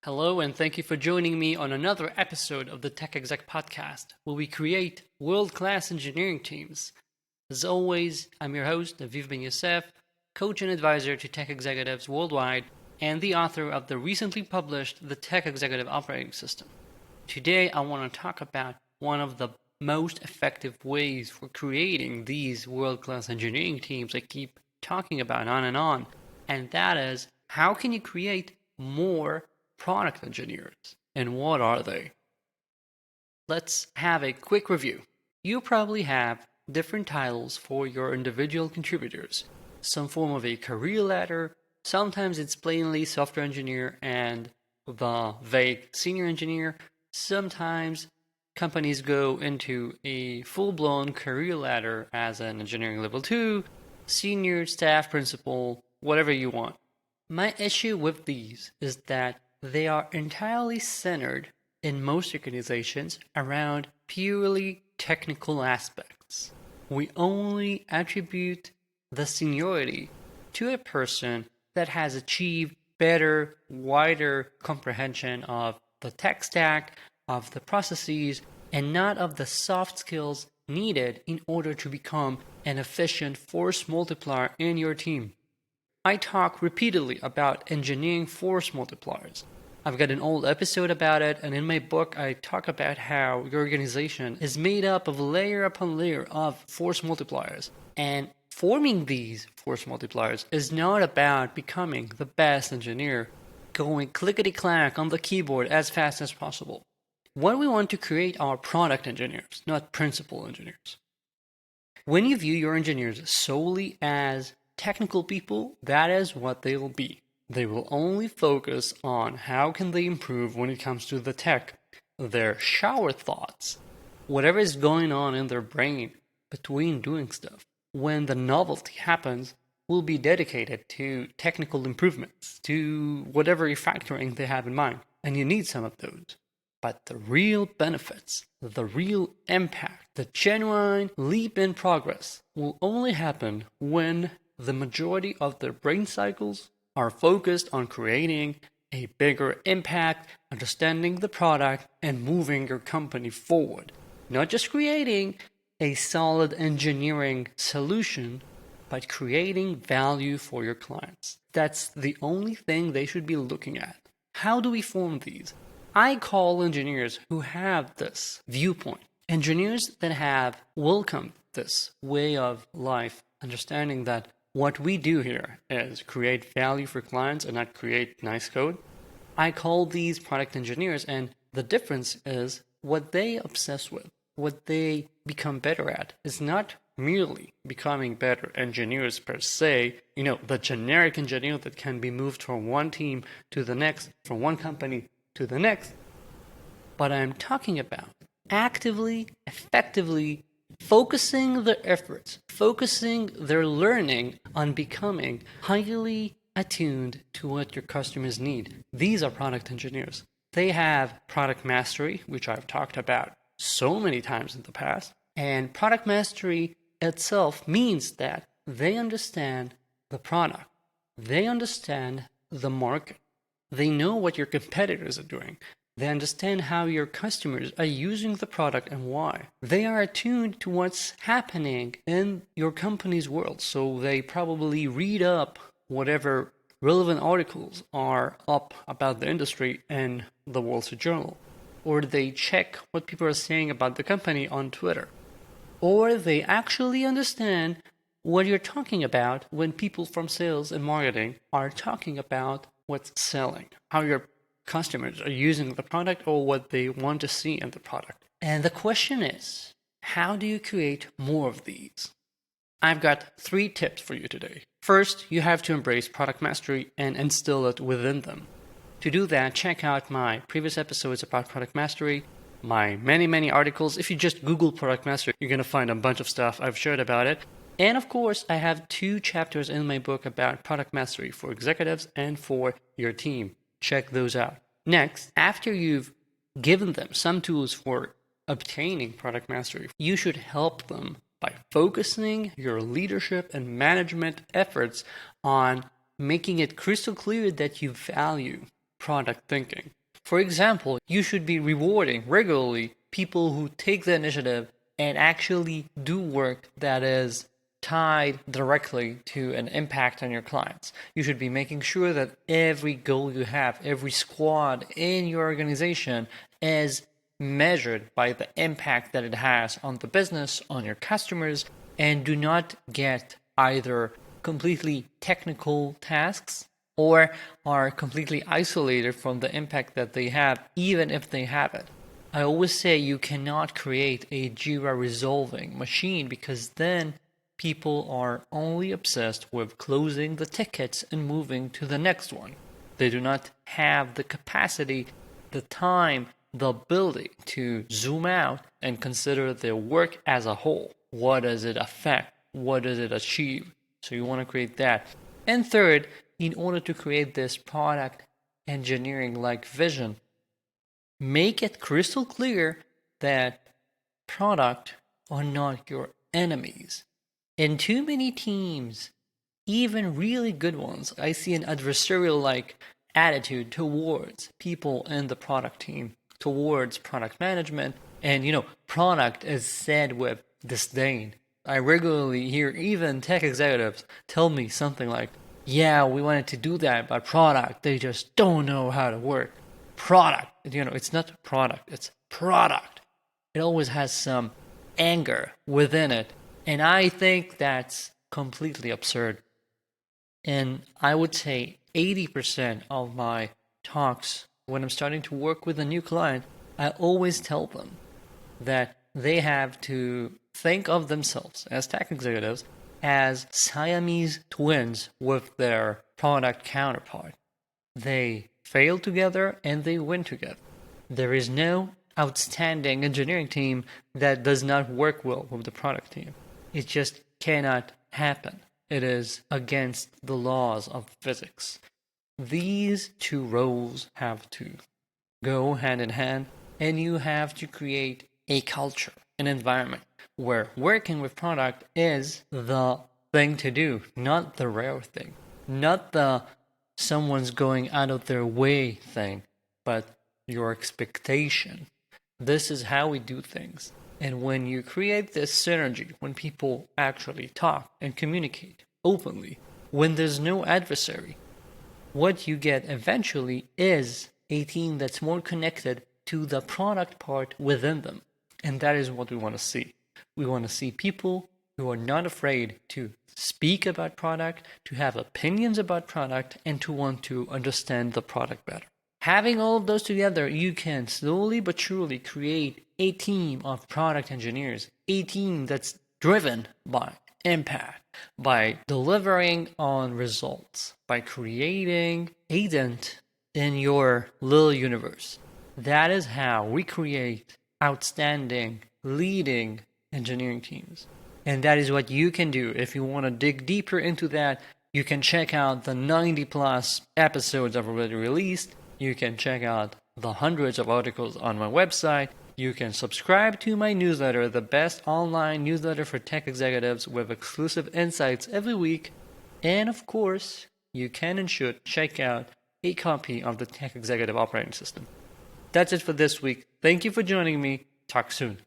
Hello, and thank you for joining me on another episode of the Tech Exec podcast, where we create world-class engineering teams. As always, I'm your host, Aviv Ben-Yosef, coach and advisor to tech executives worldwide, and the author of the recently published The Tech Executive Operating System. Today, I want to talk about one of the most effective ways for creating these world-class engineering teams I keep talking about on, and that is, how can you create more product engineers, and what are they? Let's have a quick review. You probably have different titles for your individual contributors, some form of a career ladder. Sometimes it's plainly software engineer and the vague senior engineer. Sometimes companies go into a full-blown career ladder as an engineering level 2, senior, staff, principal, whatever you want. My issue with these is that they are entirely centered in most organizations around purely technical aspects. We only attribute the seniority to a person that has achieved better, wider comprehension of the tech stack, of the processes, and not of the soft skills needed in order to become an efficient force multiplier in your team. I talk repeatedly about engineering force multipliers. I've got an old episode about it, and in my book I talk about how your organization is made up of layer upon layer of force multipliers. And forming these force multipliers is not about becoming the best engineer, going clickety-clack on the keyboard as fast as possible. What we want to create are product engineers, not principal engineers. When you view your engineers solely as technical people, that is what they will be. They will only focus on how can they improve when it comes to the tech, their shower thoughts, whatever is going on in their brain between doing stuff. When the novelty happens, will be dedicated to technical improvements, to whatever refactoring they have in mind. And you need some of those. But the real benefits, the real impact, the genuine leap in progress will only happen when the majority of their brain cycles are focused on creating a bigger impact, understanding the product, and moving your company forward. Not just creating a solid engineering solution, but creating value for your clients. That's the only thing they should be looking at. How do we form these? I call engineers who have this viewpoint, engineers that have welcomed this way of life, understanding that what we do here is create value for clients and not create nice code. I call these product engineers, and the difference is what they obsess with, what they become better at is not merely becoming better engineers per se, the generic engineer that can be moved from one team to the next, from one company to the next. But I'm talking about actively, effectively focusing their efforts, focusing their learning on becoming highly attuned to what your customers need. These are product engineers. They have product mastery, which I've talked about so many times in the past. And product mastery itself means that they understand the product. They understand the market. They know what your competitors are doing. They understand how your customers are using the product and why. They are attuned to what's happening in your company's world, so they probably read up whatever relevant articles are up about the industry in the Wall Street Journal, or they check what people are saying about the company on Twitter, or they actually understand what you're talking about when people from sales and marketing are talking about what's selling, how your customers are using the product or what they want to see in the product. And the question is, how do you create more of these? I've got 3 tips for you today. First, you have to embrace product mastery and instill it within them. To do that, check out my previous episodes about product mastery, my many articles. If you just Google product mastery, you're going to find a bunch of stuff I've shared about it. And of course, I have 2 chapters in my book about product mastery for executives and for your team. Check those out. Next, after you've given them some tools for obtaining product mastery, you should help them by focusing your leadership and management efforts on making it crystal clear that you value product thinking. For example, you should be rewarding regularly people who take the initiative and actually do work that is tied directly to an impact on your clients. You should be making sure that every goal you have, every squad in your organization is measured by the impact that it has on the business, on your customers, and do not get either completely technical tasks or are completely isolated from the impact that they have, even if they have it. I always say you cannot create a Jira resolving machine, because then people are only obsessed with closing the tickets and moving to the next one. They do not have the capacity, the time, the ability to zoom out and consider their work as a whole. What does it affect? What does it achieve? So you want to create that. And third, in order to create this product engineering-like vision, make it crystal clear that product are not your enemies. In too many teams, even really good ones, I see an adversarial-like attitude towards people in the product team, towards product management. And, product is said with disdain. I regularly hear even tech executives tell me something like, yeah, we wanted to do that, but product, they just don't know how to work. Product, it's not product, it's product. It always has some anger within it. And I think that's completely absurd. And I would say 80% of my talks, when I'm starting to work with a new client, I always tell them that they have to think of themselves as tech executives as Siamese twins with their product counterpart. They fail together and they win together. There is no outstanding engineering team that does not work well with the product team. It just cannot happen. It is against the laws of physics. These two roles have to go hand in hand, and you have to create a culture, an environment where working with product is the thing to do, not the rare thing, not the someone's going out of their way thing, but your expectation. This is how we do things. And when you create this synergy, when people actually talk and communicate openly, when there's no adversary, what you get eventually is a team that's more connected to the product part within them. And that is what we want to see. We want to see people who are not afraid to speak about product, to have opinions about product, and to want to understand the product better. Having all of those together, you can slowly but surely create a team of product engineers, a team that's driven by impact, by delivering on results, by creating a dent in your little universe. That is how we create outstanding, leading engineering teams. And that is what you can do. If you want to dig deeper into that, you can check out the 90 plus episodes I've already released. You can check out the hundreds of articles on my website. You can subscribe to my newsletter, the best online newsletter for tech executives with exclusive insights every week. And of course, you can and should check out a copy of the Tech Executive Operating System. That's it for this week. Thank you for joining me. Talk soon.